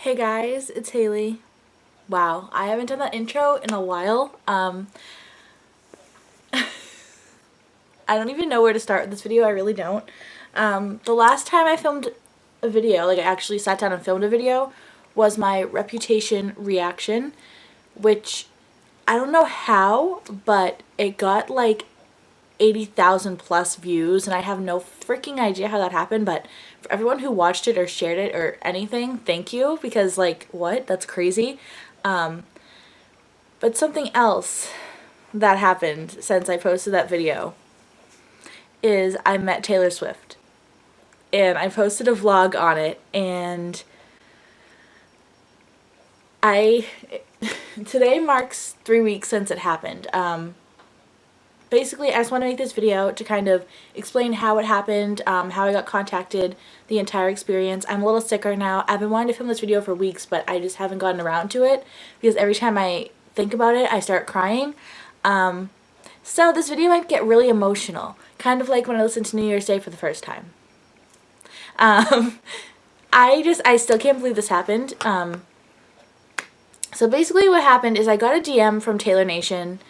Hey guys, it's Haley. Wow, I haven't done that intro in a while. I don't even know where to start with this video, I really don't. The last time I filmed a video, like I actually sat down and filmed a video, was my Reputation reaction, which I don't know how, but it got like 80,000 plus views, and I have no freaking idea how that happened, but for everyone who watched it or shared it or anything, thank you, because like, what? That's crazy. But something else that happened since I posted that video is I met Taylor Swift. And I posted a vlog on it, and I today marks 3 weeks since it happened. Basically, I just want to make this video to kind of explain how it happened, how I got contacted, the entire experience. I'm a little sick right now. I've been wanting to film this video for weeks, but I just haven't gotten around to it because every time I think about it, I start crying. So this video might get really emotional, kind of like when I listened to New Year's Day for the first time. I still can't believe this happened. So basically what happened is I got a DM from Taylor Nation.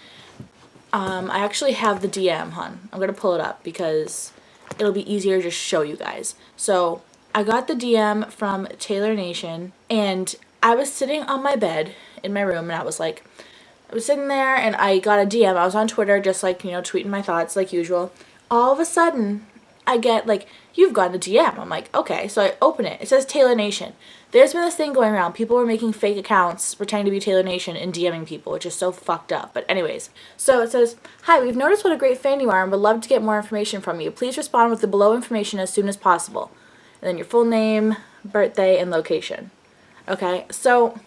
I actually have the DM, hon. I'm going to pull it up because it'll be easier to just show you guys. So I got the DM from Taylor Nation, and I was sitting on my bed in my room, and I was sitting there, and I got a DM. I was on Twitter just like, tweeting my thoughts like usual. All of a sudden, I get like, you've gotten a DM. I'm like, okay. So I open it. It says Taylor Nation. There's been this thing going around. People were making fake accounts pretending to be Taylor Nation and DMing people, which is so fucked up. But anyways, so it says, hi, we've noticed what a great fan you are and would love to get more information from you. Please respond with the below information as soon as possible. And then your full name, birthday, and location. Okay, so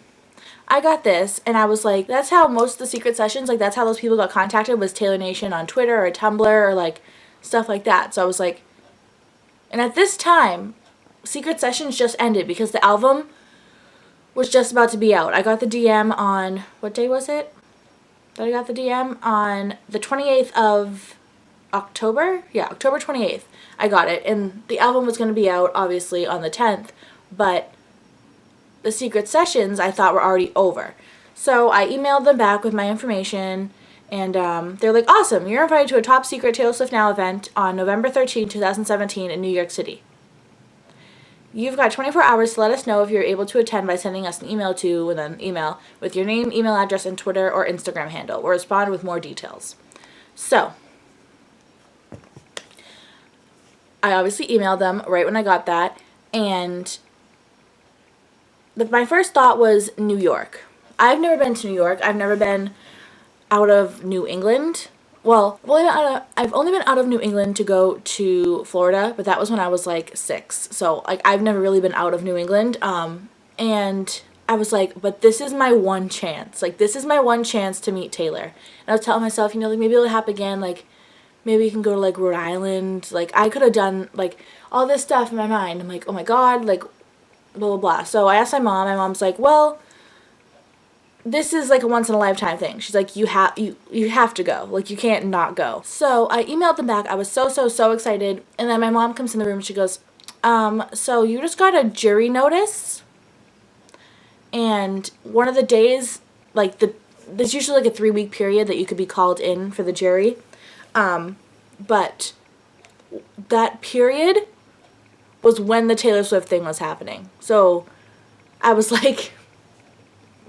I got this, and I was like, that's how most of the secret sessions, like that's how those people got contacted, was Taylor Nation on Twitter or Tumblr or like stuff like that. So I was like, and at this time, Secret Sessions just ended because the album was just about to be out. I got the DM on, what day was it? That I got the DM on the 28th of October? Yeah, October 28th. I got it. And the album was going to be out, obviously, on the 10th. But the Secret Sessions I thought were already over. So I emailed them back with my information. And they're like, awesome, you're invited to a top secret Taylor Swift Now event on November 13, 2017 in New York City. You've got 24 hours to let us know if you're able to attend by sending us an email to, and then email, with your name, email address, and Twitter or Instagram handle. We'll respond with more details. So, I obviously emailed them right when I got that, and my first thought was New York. I've never been to New York. I've never been out of New England. Well, I've only been out of New England to go to Florida, but that was when I was like 6. So like I've never really been out of New England. And I was like, but this is my one chance. Like this is my one chance to meet Taylor. And I was telling myself, like maybe it'll happen again. Like maybe you can go to like Rhode Island. Like I could have done like all this stuff in my mind. I'm like, oh my God, like blah blah blah. So I asked my mom. My mom's like, well, this is like a once in a lifetime thing. She's like, you have to go. Like you can't not go. So I emailed them back. I was so excited. And then my mom comes in the room and she goes, so you just got a jury notice, and one of the days, like there's usually like a 3-week period that you could be called in for the jury. But that period was when the Taylor Swift thing was happening. So I was like,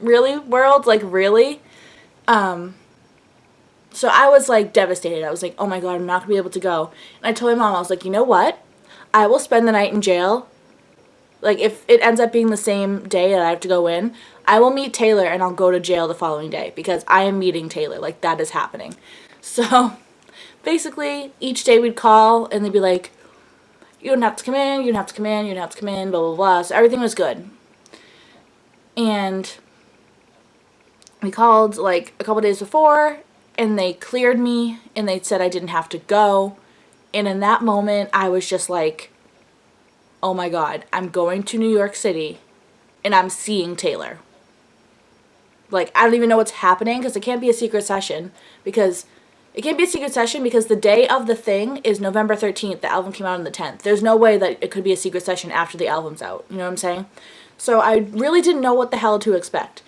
really, world? Like, really? So I was, like, devastated. I was like, oh, my God, I'm not going to be able to go. And I told my mom, I was like, you know what? I will spend the night in jail. Like, if it ends up being the same day that I have to go in, I will meet Taylor and I'll go to jail the following day because I am meeting Taylor. Like, that is happening. So, basically, each day we'd call and they'd be like, you don't have to come in, you don't have to come in, you don't have to come in, blah, blah, blah. So everything was good. And we called like a couple days before and they cleared me and they said I didn't have to go. And in that moment, I was just like, oh my God, I'm going to New York City and I'm seeing Taylor. Like, I don't even know what's happening because it can't be a secret session because the day of the thing is November 13th. The album came out on the 10th. There's no way that it could be a secret session after the album's out. You know what I'm saying? So I really didn't know what the hell to expect.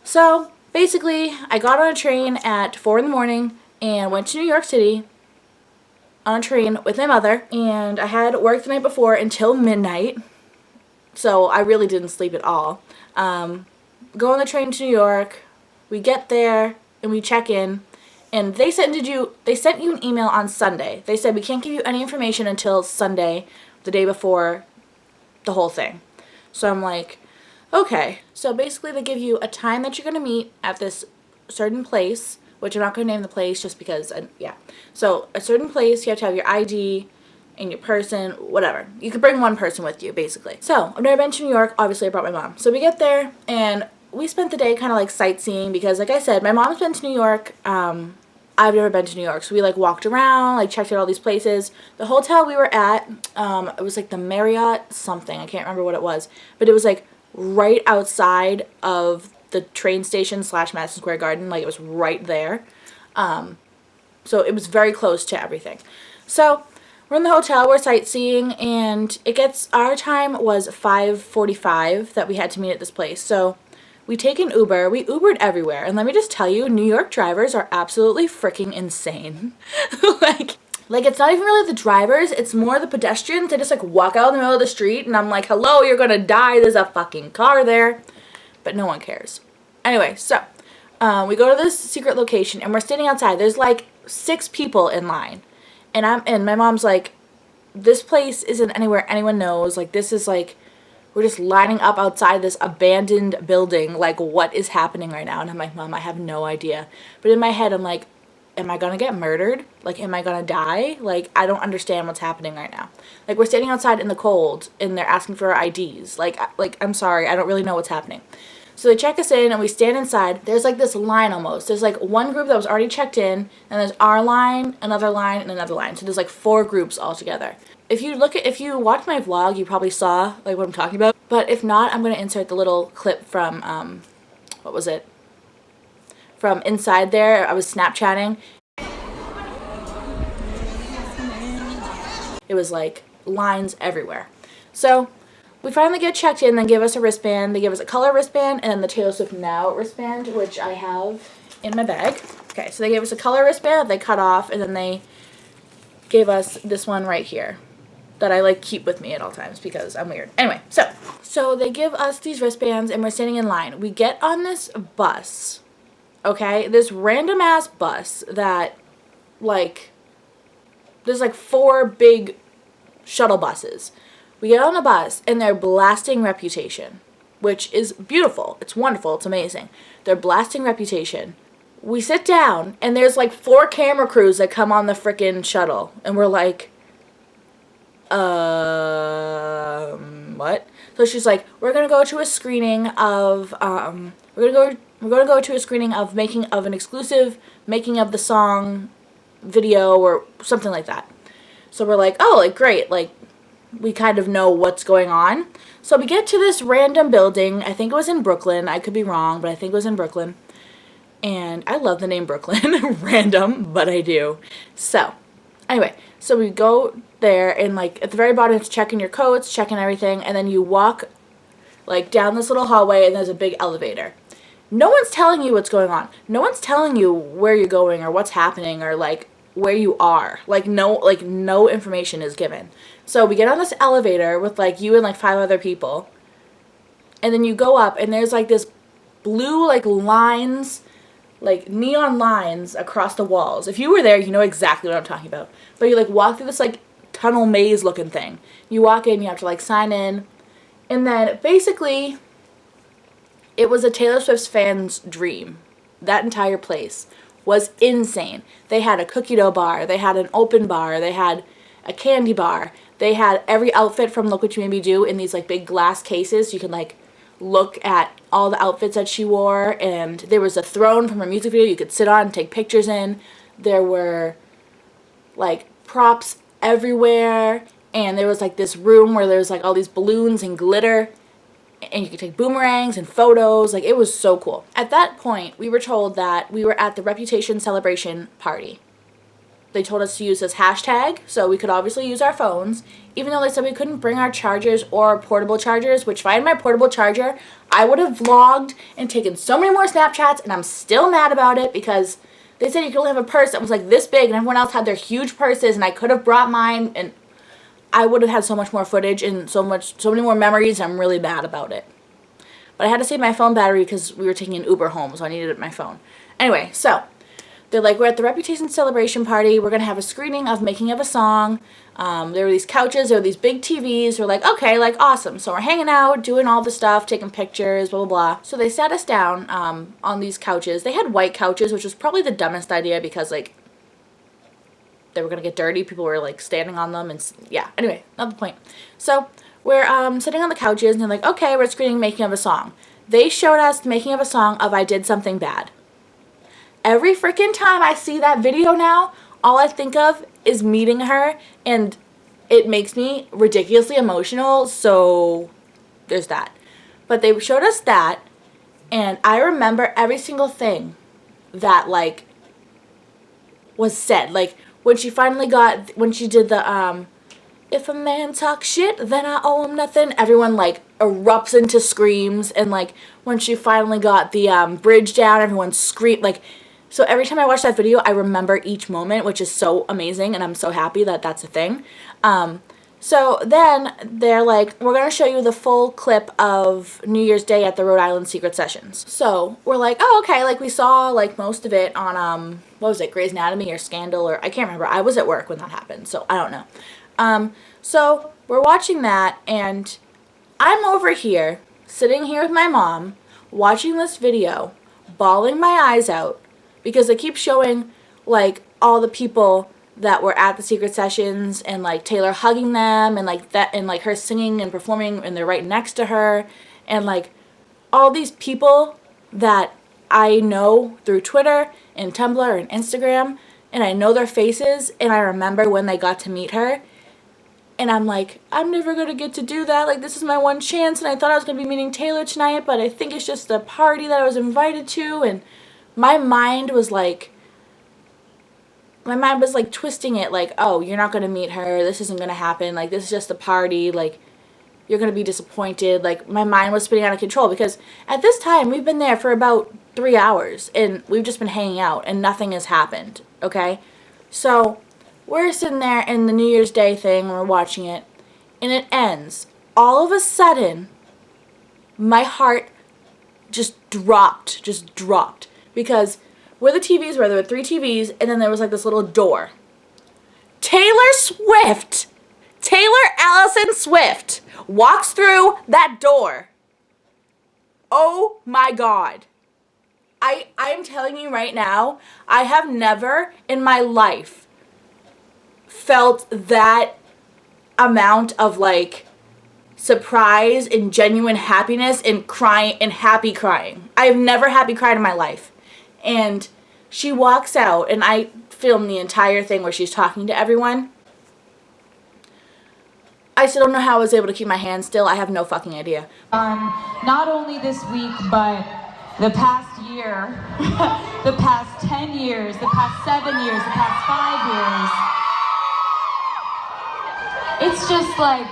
So basically, I got on a train at 4 in the morning and went to New York City on a train with my mother, and I had work the night before until midnight, so I really didn't sleep at all. Go on the train to New York, we get there, and we check in, and they sent you an email on Sunday. They said we can't give you any information until Sunday, the day before the whole thing. So I'm like, okay. So basically they give you a time that you're going to meet at this certain place, which I'm not going to name the place just because, yeah. So a certain place, you have to have your ID and your person, whatever. You could bring one person with you, basically. So I've never been to New York. Obviously, I brought my mom. So we get there, and we spent the day kind of like sightseeing because, like I said, my mom's been to New York. I've never been to New York. So we like walked around, like checked out all these places. The hotel we were at, it was like the Marriott something. I can't remember what it was. But it was like right outside of the train station / Madison Square Garden. Like it was right there. So it was very close to everything. So we're in the hotel, we're sightseeing, and our time was 5:45 that we had to meet at this place. So we take an Uber. We Ubered everywhere. And let me just tell you, New York drivers are absolutely freaking insane. like it's not even really the drivers. It's more the pedestrians. They just like walk out in the middle of the street and I'm like, hello, you're going to die. There's a fucking car there. But no one cares. Anyway, so we go to this secret location and we're standing outside. There's like 6 people in line. And my mom's like, this place isn't anywhere anyone knows. Like this is like, we're just lining up outside this abandoned building. Like, what is happening right now? And I'm like, Mom, I have no idea. But in my head, I'm like, am I going to get murdered? Like, am I going to die? Like, I don't understand what's happening right now. Like, we're standing outside in the cold, and they're asking for our IDs. Like, I'm sorry. I don't really know what's happening. So they check us in, and we stand inside. There's, like, this line almost. There's, like, one group that was already checked in, and there's our line, another line, and another line. So there's, like, 4 groups altogether. If you watch my vlog, you probably saw, like, what I'm talking about. But if not, I'm going to insert the little clip from, what was it? From inside there. I was Snapchatting. It was, like, lines everywhere. So we finally get checked in, then give us a wristband. They give us a color wristband and then the Taylor Swift Now wristband, which I have in my bag. Okay, so they gave us a color wristband that they cut off, and then they gave us this one right here that I like keep with me at all times because I'm weird. Anyway, so they give us these wristbands and we're standing in line. We get on this bus, okay? This random ass bus that, like, there's like 4 big shuttle buses. We get on the bus and they're blasting Reputation, which is beautiful. It's wonderful. It's amazing. They're blasting Reputation. We sit down and there's like 4 camera crews that come on the frickin' shuttle. And we're like, what? So she's like, we're gonna go to a screening of, we're gonna go to a screening of making of an exclusive making of the song video or something like that. So we're like, oh, like great, like we kind of know what's going on. So we get to this random building. I think it was in Brooklyn. I could be wrong, but I think it was in Brooklyn. And I love the name Brooklyn. Random, but I do. So, anyway, so we go there, and like at the very bottom it's checking your coats, checking everything, and then you walk like down this little hallway and there's a big elevator. No one's telling you what's going on. No one's telling you where you're going or what's happening or like where you are. Like no information is given. So we get on this elevator with like you and like 5 other people. And then you go up and there's like this blue like lines, like neon lines across the walls. If you were there, you know exactly what I'm talking about. But you like walk through this like tunnel maze looking thing. You walk in, you have to like sign in. And then basically it was a Taylor Swift fan's dream. That entire place was insane. They had a cookie dough bar, they had an open bar, they had a candy bar. They had every outfit from Look What You Made Me Do in these like big glass cases. You can like look at all the outfits that she wore, and there was a throne from her music video you could sit on and take pictures in. There were like props everywhere, and there was like this room where there was like all these balloons and glitter, and you could take boomerangs and photos. Like, it was so cool. At that point, we were told that we were at the Reputation celebration party. they told us to use this hashtag, so we could obviously use our phones, even though they said we couldn't bring our chargers or portable chargers, which if I had my portable charger, I would have vlogged and taken so many more Snapchats, and I'm still mad about it because they said you could only have a purse that was like this big, and everyone else had their huge purses, and I could have brought mine, and I would have had so much more footage and so many more memories. I'm really mad about it. But I had to save my phone battery because we were taking an Uber home, so I needed my phone. Anyway, so they're like, we're at the Reputation celebration party. We're going to have a screening of Making of a Song. There were these couches. There were these big TVs. We're like, okay, like, awesome. So we're hanging out, doing all the stuff, taking pictures, blah, blah, blah. So they sat us down on these couches. They had white couches, which was probably the dumbest idea because, like, they were going to get dirty. People were, like, standing on them. And, yeah, anyway, not the point. So we're sitting on the couches, and they're like, okay, we're screening Making of a Song. They showed us the Making of a Song of I Did Something Bad. Every freaking time I see that video now, all I think of is meeting her, and it makes me ridiculously emotional, so there's that. But they showed us that, and I remember every single thing that, like, was said. Like, when she did the, if a man talks shit, then I owe him nothing, everyone, like, erupts into screams, and, like, when she finally got the, bridge down, everyone screamed, like. So every time I watch that video, I remember each moment, which is so amazing, and I'm so happy that that's a thing. So then they're like, we're going to show you the full clip of New Year's Day at the Rhode Island Secret Sessions. So we're like, oh, okay, like we saw like most of it on, what was it, Grey's Anatomy or Scandal, or I can't remember. I was at work when that happened, so I don't know. So we're watching that, and I'm over here, sitting here with my mom, watching this video, bawling my eyes out, because they keep showing, like, all the people that were at the secret sessions, and, like, Taylor hugging them, and, like, that, and, like, her singing and performing, and they're right next to her, and, like, all these people that I know through Twitter, and Tumblr, and Instagram, and I know their faces, and I remember when they got to meet her, and I'm like, I'm never going to get to do that, like, this is my one chance, and I thought I was going to be meeting Taylor tonight, but I think it's just a party that I was invited to, and my mind was like twisting it, like, oh, you're not going to meet her, this isn't going to happen, like, this is just a party, like, you're going to be disappointed. Like, my mind was spinning out of control because at this time, we've been there for about 3 hours, and we've just been hanging out, and nothing has happened, okay? So, we're sitting there in the New Year's Day thing, we're watching it, and it ends. All of a sudden, my heart just dropped, because where the TVs were, there were 3 TVs, and then there was like this little door. Taylor Allison Swift walks through that door. Oh my God. I'm telling you right now, I have never in my life felt that amount of like surprise and genuine happiness and crying and happy crying. I've never happy cried in my life. And she walks out, and I filmed the entire thing where she's talking to everyone. I still don't know how I was able to keep my hands still. I have no fucking idea. Not only this week, but the past year, the past 10 years, the past 7 years, the past 5 years. It's just like,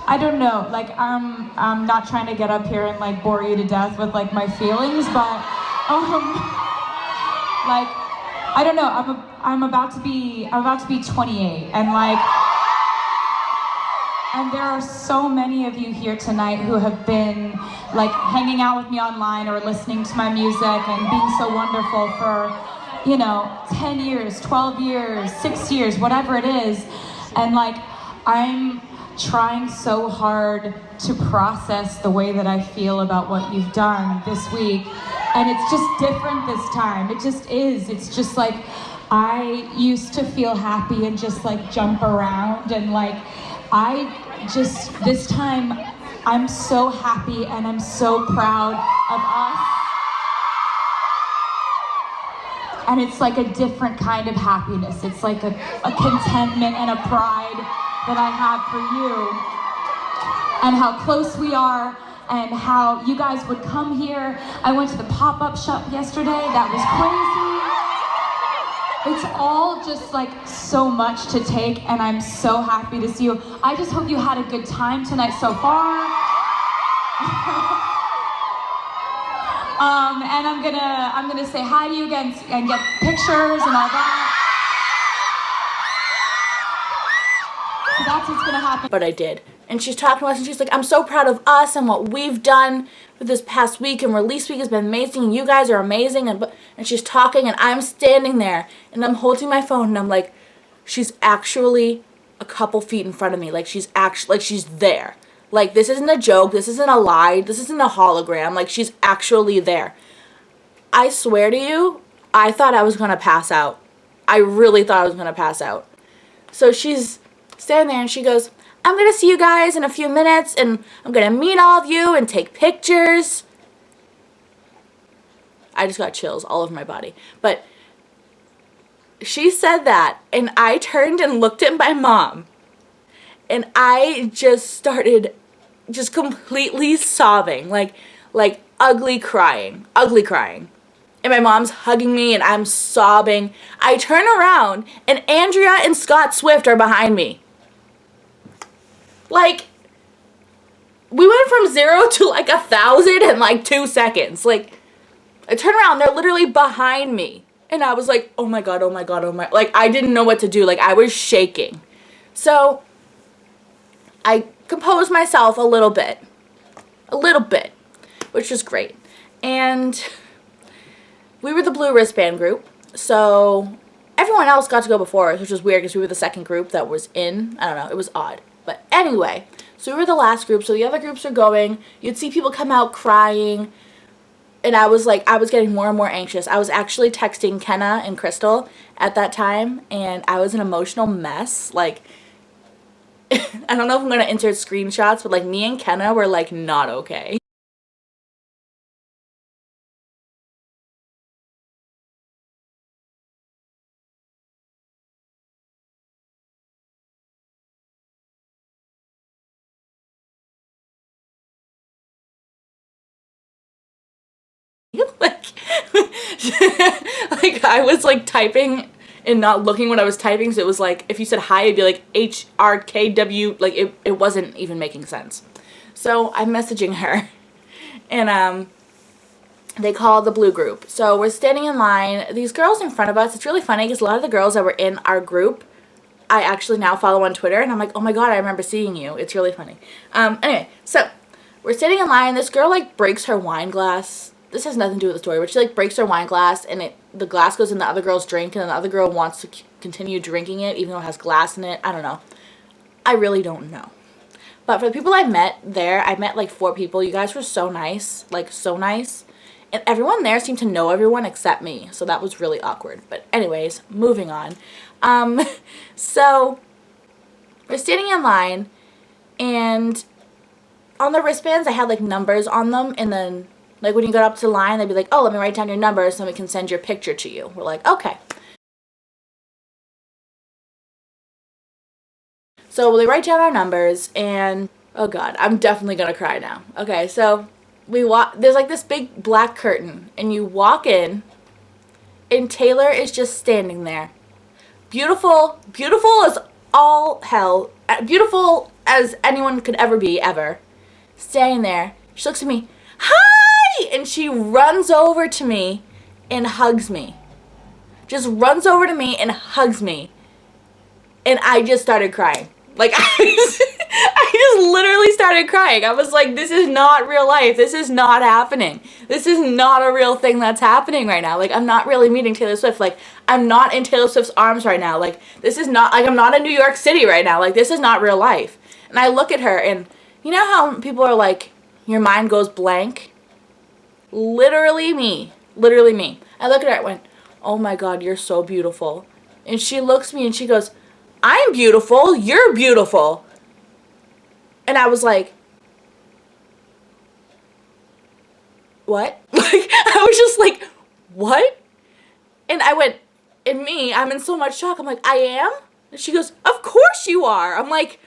I don't know, like I'm not trying to get up here and like bore you to death with like my feelings, but like, I don't know, I'm about to be 28, and like, and there are so many of you here tonight who have been like hanging out with me online or listening to my music and being so wonderful for, you know, 10 years, 12 years, 6 years, whatever it is. And like, I'm trying so hard to process the way that I feel about what you've done this week. And it's just different this time. It just is. It's just like, I used to feel happy and just like jump around, and like, this time, I'm so happy and I'm so proud of us. And it's like a different kind of happiness. It's like a contentment and a pride that I have for you, and how close we are, and how you guys would come here. I went to the pop-up shop yesterday. That was crazy. It's all just like so much to take, and I'm so happy to see you. I just hope you had a good time tonight so far. And I'm gonna say hi to you again and get pictures and all that. So that's what's gonna happen. But I did. And she's talking to us and she's like, I'm so proud of us and what we've done for this past week, and release week has been amazing, and you guys are amazing. And she's talking and I'm standing there and I'm holding my phone and I'm like, she's actually a couple feet in front of me. Like she's there. Like this isn't a joke, this isn't a lie, this isn't a hologram. Like she's actually there. I swear to you, I thought I was gonna pass out. I really thought I was gonna pass out. So she's standing there and she goes, I'm gonna see you guys in a few minutes and I'm gonna meet all of you and take pictures. I just got chills all over my body. But she said that and I turned and looked at my mom and I just started just completely sobbing, like ugly crying. And my mom's hugging me and I'm sobbing. I turn around and Andrea and Scott Swift are behind me. Like, we went from 0 to like 1,000 in like 2 seconds. Like, I turn around, they're literally behind me. And I was like, oh my God, oh my God, oh my. Like, I didn't know what to do. Like, I was shaking. So, I composed myself a little bit, which was great. And we were the blue wristband group, so everyone else got to go before us, which was weird because we were the second group that was in. I don't know, it was odd. But anyway, so we were the last group, so the other groups are going. You'd see people come out crying, and I was getting more and more anxious. I was actually texting Kenna and Crystal at that time, and I was an emotional mess. Like, I don't know if I'm going to insert screenshots, but like me and Kenna were like not okay. like, like I was like typing and not looking what I was typing, so it was like if you said hi it'd be like HRKW, like it wasn't even making sense. So I'm messaging her and they call the blue group. So we're standing in line, these girls in front of us. It's really funny because a lot of the girls that were in our group I actually now follow on Twitter, and I'm like, oh my God, I remember seeing you. It's really funny. Anyway, so we're sitting in line. This girl like breaks her wine glass. This has nothing to do with the story, but she like breaks her wine glass, and the glass goes in the other girl's drink, and the other girl wants to continue drinking it even though it has glass in it. I don't know. I really don't know. But for the people I met there, I met like 4 people. You guys were so nice, like so nice. And everyone there seemed to know everyone except me. So that was really awkward. But anyways, moving on. So we're standing in line, and on the wristbands I had like numbers on them, and then like when you got up to the line they'd be like, oh, let me write down your number so we can send your picture to you. We're like, okay. So they write down our numbers, and oh God, I'm definitely gonna cry now. Okay, so we walk, there's like this big black curtain, and you walk in, and Taylor is just standing there. Beautiful as all hell, beautiful as anyone could ever be, ever. Standing there, she looks at me, hi! And she runs over to me and hugs me. Just runs over to me and hugs me. And I just started crying. Like, I just literally started crying. I was like, this is not real life. This is not happening. This is not a real thing that's happening right now. Like, I'm not really meeting Taylor Swift. Like, I'm not in Taylor Swift's arms right now. Like, this is not, like, I'm not in New York City right now. Like, this is not real life. And I look at her, and you know how people are like, your mind goes blank? Literally me. Literally me. I look at her and went, oh my God, you're so beautiful. And she looks at me and she goes, I'm beautiful, you're beautiful. And I was like, what? Like, I was just like, what? And I went, and me, I'm in so much shock. I'm like, I am? And she goes, of course you are. I'm like,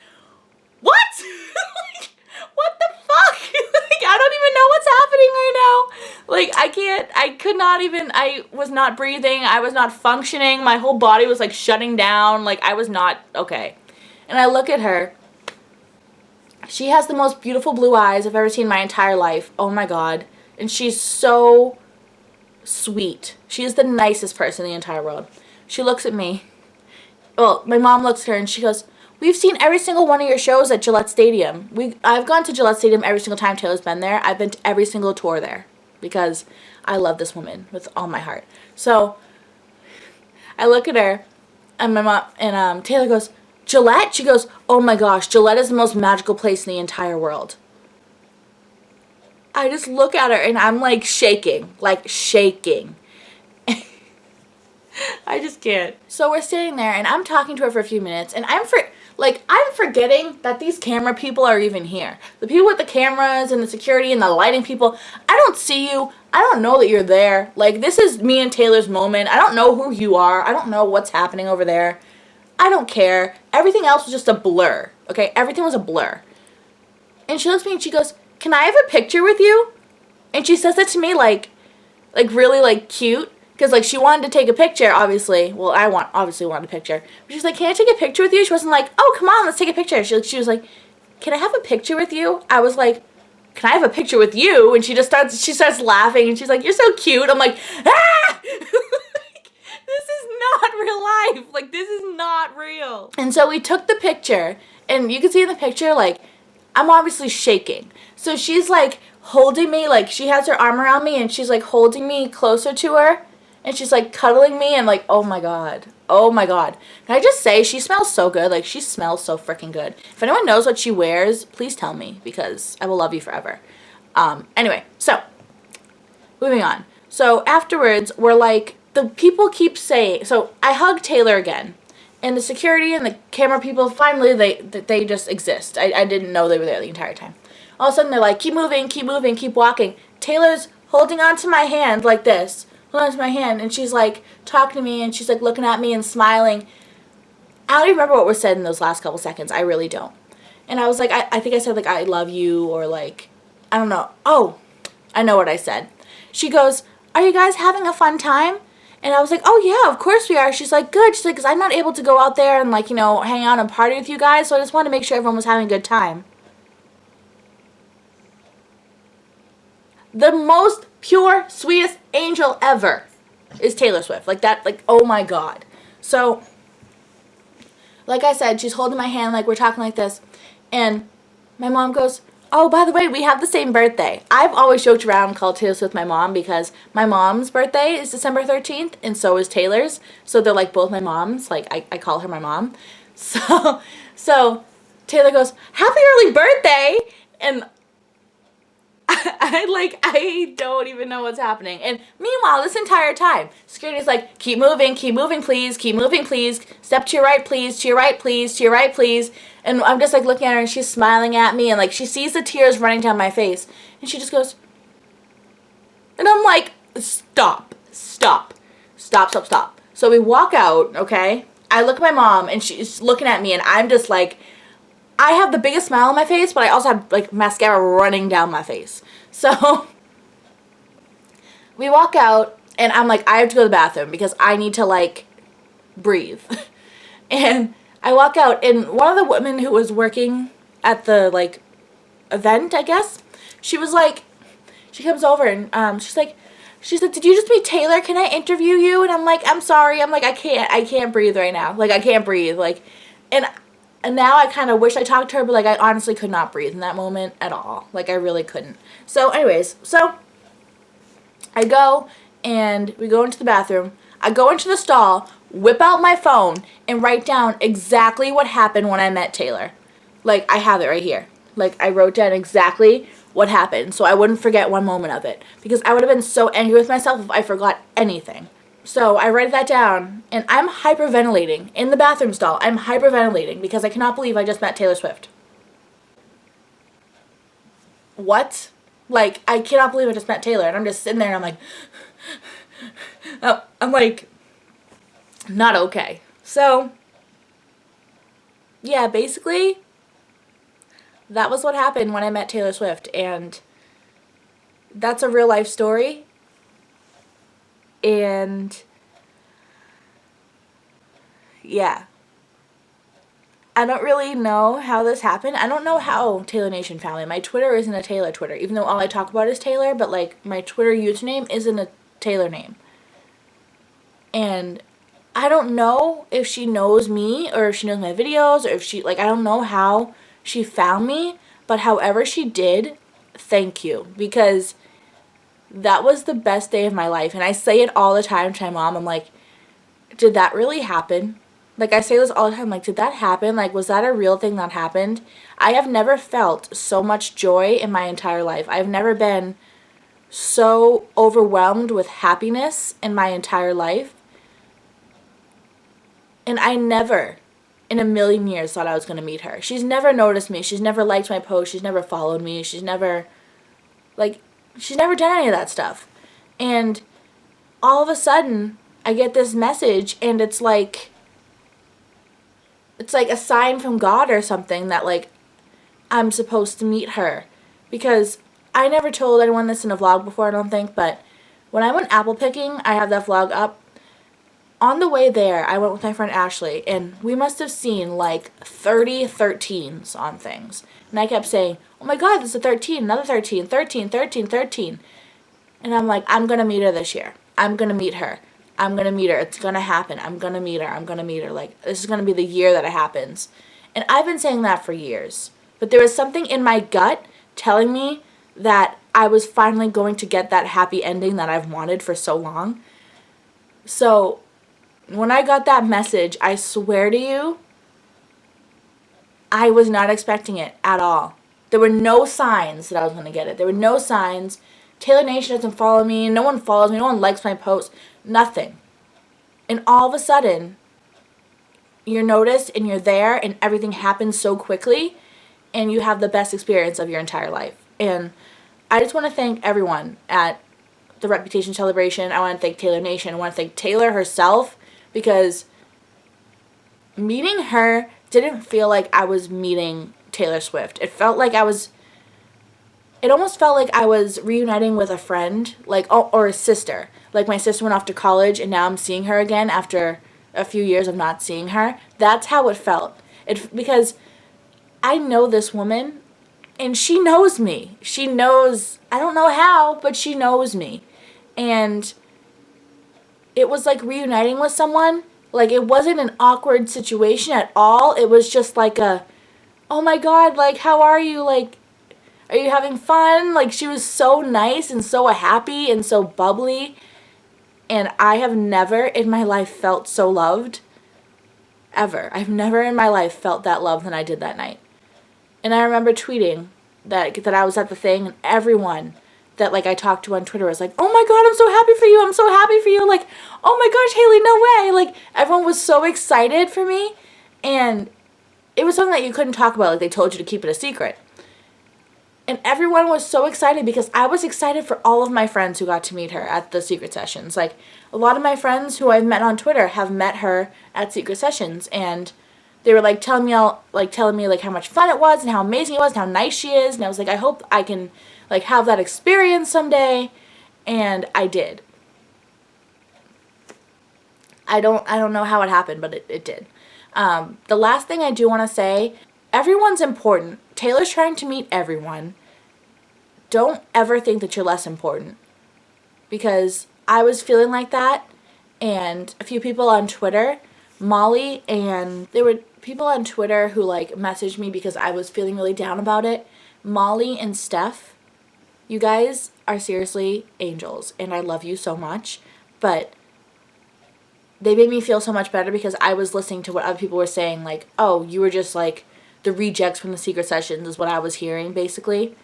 what? Like, what the fuck? Like, I don't even know what's happening right now. Like, I could not even, I was not breathing, I was not functioning, my whole body was like shutting down, like I was not okay. And I look at her. She has the most beautiful blue eyes I've ever seen in my entire life. Oh my God. And she's so sweet. She is the nicest person in the entire world. She looks at me. Well, my mom looks at her and she goes, "We've seen every single one of your shows at Gillette Stadium. I've gone to Gillette Stadium every single time Taylor's been there. I've been to every single tour there because I love this woman with all my heart." So I look at her and my mom and Taylor goes, "Gillette?" She goes, "Oh my gosh, Gillette is the most magical place in the entire world." I just look at her and I'm like shaking, like shaking. I just can't. So we're sitting there and I'm talking to her for a few minutes and I'm forgetting that these camera people are even here. The people with the cameras and the security and the lighting people, I don't see you. I don't know that you're there. Like, this is me and Taylor's moment. I don't know who you are. I don't know what's happening over there. I don't care. Everything else was just a blur. Okay? Everything was a blur. And she looks at me and she goes, "Can I have a picture with you?" And she says that to me like really like cute. Because, like, she wanted to take a picture, obviously. Well, obviously wanted a picture. But she's like, "Can I take a picture with you?" She wasn't like, "Oh, come on, let's take a picture." She was like, "Can I have a picture with you?" I was like, "Can I have a picture with you?" And she starts laughing, and she's like, "You're so cute." I'm like, "Ah!" This is not real life. Like, this is not real. And so we took the picture, and you can see in the picture, like, I'm obviously shaking. So she's, like, holding me, like, she has her arm around me, and she's, like, holding me closer to her. And she's, like, cuddling me and, like, oh, my God. Oh, my God. Can I just say, she smells so good. Like, she smells so freaking good. If anyone knows what she wears, please tell me because I will love you forever. Anyway, so, moving on. So, afterwards, we're, like, the people keep saying, so, I hug Taylor again. And the security and the camera people, finally, they just exist. I didn't know they were there the entire time. All of a sudden, they're like, keep moving, keep walking. Taylor's holding on to my hand like this. Onto my hand, and she's like talking to me and she's like looking at me and smiling. I don't even remember what was said in those last couple seconds. I really don't. And I was like, I think I said like, "I love you," or like, I don't know. Oh, I know what I said. She goes, "Are you guys having a fun time?" And I was like, "Oh yeah, of course we are." She's like, "Good." She's like, "Because I'm not able to go out there and like, you know, hang out and party with you guys, so I just wanted to make sure everyone was having a good time." The most pure, sweetest angel ever is Taylor Swift. Like that, like, oh my God. So, like I said, she's holding my hand, like we're talking like this. And my mom goes, "Oh, by the way, we have the same birthday." I've always joked around and called Taylor Swift my mom because my mom's birthday is December 13th and so is Taylor's. So they're like both my moms. Like I call her my mom. So Taylor goes, "Happy early birthday." And I don't even know what's happening. And meanwhile, this entire time, security's like, keep moving, please, keep moving, please. Step to your right, please, to your right, please, to your right, please. And I'm just like looking at her and she's smiling at me and like she sees the tears running down my face. And she just goes, and I'm like, stop. So we walk out, okay? I look at my mom and she's looking at me and I'm just like, I have the biggest smile on my face, but I also have like mascara running down my face. So we walk out and I'm like, I have to go to the bathroom because I need to like breathe. And I walk out and one of the women who was working at the like event, I guess, she was like, she comes over and she's like, "Did you just meet Taylor? Can I interview you?" And I'm like, "I'm sorry." I'm like, I can't breathe right now. Like I can't breathe. Like, and now I kind of wish I talked to her, but like I honestly could not breathe in that moment at all. Like I really couldn't. So anyways, so I go and we go into the bathroom. I go into the stall, whip out my phone, and write down exactly what happened when I met Taylor. Like I have it right here. Like I wrote down exactly what happened so I wouldn't forget one moment of it. Because I would have been so angry with myself if I forgot anything. So I write that down, and I'm hyperventilating in the bathroom stall. I'm hyperventilating because I cannot believe I just met Taylor Swift. What? Like, I cannot believe I just met Taylor, and I'm just sitting there, and I'm like, oh, I'm like, not okay. So, yeah, basically, that was what happened when I met Taylor Swift, and that's a real life story. And yeah. I don't really know how this happened. I don't know how Taylor Nation found me. My Twitter isn't a Taylor Twitter, even though all I talk about is Taylor, but like my Twitter username isn't a Taylor name. And I don't know if she knows me or if she knows my videos or if she, like, I don't know how she found me, but however she did, thank you, because that was the best day of my life. And I say it all the time to my mom. I'm like, did that really happen? Like, I say this all the time, like, did that happen? Like, was that a real thing that happened? I have never felt so much joy in my entire life. I've never been so overwhelmed with happiness in my entire life. And I never, in a million years, thought I was going to meet her. She's never noticed me. She's never liked my posts. She's never followed me. She's never done any of that stuff. And all of a sudden, I get this message, and it's like a sign from God or something that, like, I'm supposed to meet her. Because I never told anyone this in a vlog before, I don't think, but when I went apple picking, I have that vlog up. On the way there, I went with my friend Ashley, and we must have seen like 30 13s on things. And I kept saying, oh my God, this is a 13, another 13, 13, 13, 13. And I'm like, I'm going to meet her this year. I'm going to meet her. I'm going to meet her. It's going to happen. I'm going to meet her. I'm going to meet her. Like, this is going to be the year that it happens. And I've been saying that for years. But there was something in my gut telling me that I was finally going to get that happy ending that I've wanted for so long. So when I got that message, I swear to you, I was not expecting it at all. There were no signs that I was going to get it. There were no signs. Taylor Nation doesn't follow me. No one follows me. No one likes my posts. Nothing. And all of a sudden, you're noticed and you're there and everything happens so quickly and you have the best experience of your entire life. And I just want to thank everyone at the Reputation Celebration. I want to thank Taylor Nation. I want to thank Taylor herself, because meeting her didn't feel like I was meeting Taylor Swift. It almost felt like I was reuniting with a friend, like, or a sister. Like, my sister went off to college and now I'm seeing her again after a few years of not seeing her. That's how it felt. Because I know this woman and she knows me. She knows, I don't know how, but she knows me. And it was like reuniting with someone. Like, it wasn't an awkward situation at all. It was just like oh my God, like, how are you? Like, are you having fun? Like, she was so nice and so happy and so bubbly. And I have never in my life felt so loved. Ever. I've never in my life felt that love than I did that night. And I remember tweeting that I was at the thing, and everyone that, like, I talked to on Twitter was like, oh my God, I'm so happy for you. I'm so happy for you. Like, oh my gosh, Haley, no way. Like, everyone was so excited for me. And it was something that you couldn't talk about. Like, they told you to keep it a secret. And everyone was so excited because I was excited for all of my friends who got to meet her at the secret sessions. Like, a lot of my friends who I've met on Twitter have met her at secret sessions, and they were like telling me how much fun it was and how amazing it was and how nice she is. And I was like, I hope I can, like, have that experience someday. And I did. I don't know how it happened, but it did. The last thing I do want to say, everyone's important. Taylor's trying to meet everyone. Don't ever think that you're less important, because I was feeling like that, and a few people on Twitter, Molly, and there were people on Twitter who, like, messaged me because I was feeling really down about it. Molly and Steph, you guys are seriously angels, and I love you so much, but they made me feel so much better because I was listening to what other people were saying, like, oh, you were just, like, the rejects from the secret sessions is what I was hearing, basically.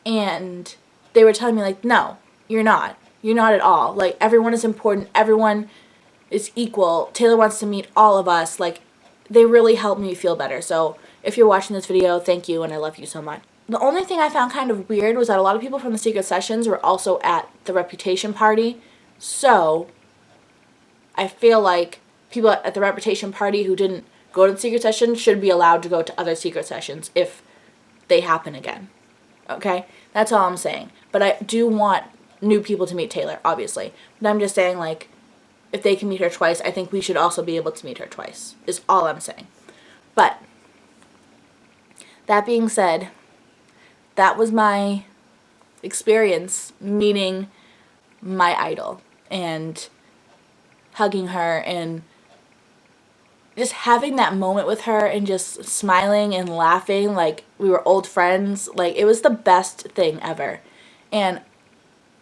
And they were telling me, like, no, you're not. You're not at all. Like, everyone is important. Everyone is equal. Taylor wants to meet all of us. Like, they really helped me feel better. So if you're watching this video, thank you, and I love you so much. The only thing I found kind of weird was that a lot of people from the secret sessions were also at the Reputation party. So I feel like people at the Reputation party who didn't go to the secret session should be allowed to go to other secret sessions if they happen again. Okay? That's all I'm saying. But I do want new people to meet Taylor, obviously. But I'm just saying, like, if they can meet her twice, I think we should also be able to meet her twice, is all I'm saying. But, that being said, that was my experience meeting my idol and hugging her and just having that moment with her and just smiling and laughing like we were old friends. Like, it was the best thing ever. And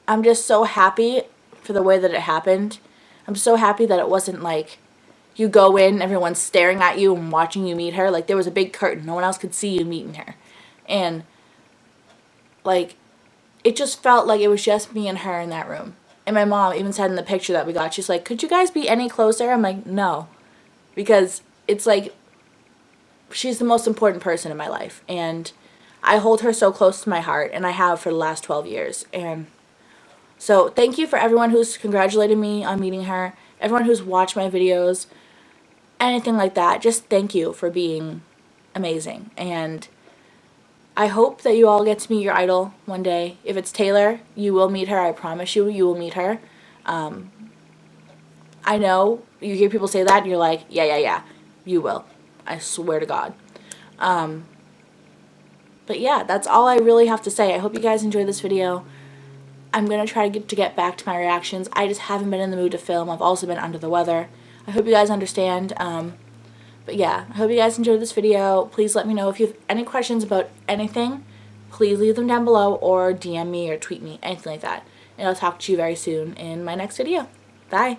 I'm just so happy for the way that it happened. I'm so happy that it wasn't like you go in, everyone's staring at you and watching you meet her. Like, there was a big curtain. No one else could see you meeting her. And, like, it just felt like it was just me and her in that room. And my mom even said in the picture that we got, she's like, could you guys be any closer? I'm like, no. Because it's like, she's the most important person in my life. And I hold her so close to my heart, and I have for the last 12 years. And so thank you for everyone who's congratulated me on meeting her, everyone who's watched my videos, anything like that. Just thank you for being amazing. And I hope that you all get to meet your idol one day. If it's Taylor, you will meet her. I promise you, you will meet her. I know you hear people say that, and you're like, yeah, you will. I swear to God. But yeah, that's all I really have to say. I hope you guys enjoyed this video. I'm going to try to get back to my reactions. I just haven't been in the mood to film. I've also been under the weather. I hope you guys understand. But yeah, I hope you guys enjoyed this video. Please let me know if you have any questions about anything. Please leave them down below or DM me or tweet me, anything like that. And I'll talk to you very soon in my next video. Bye.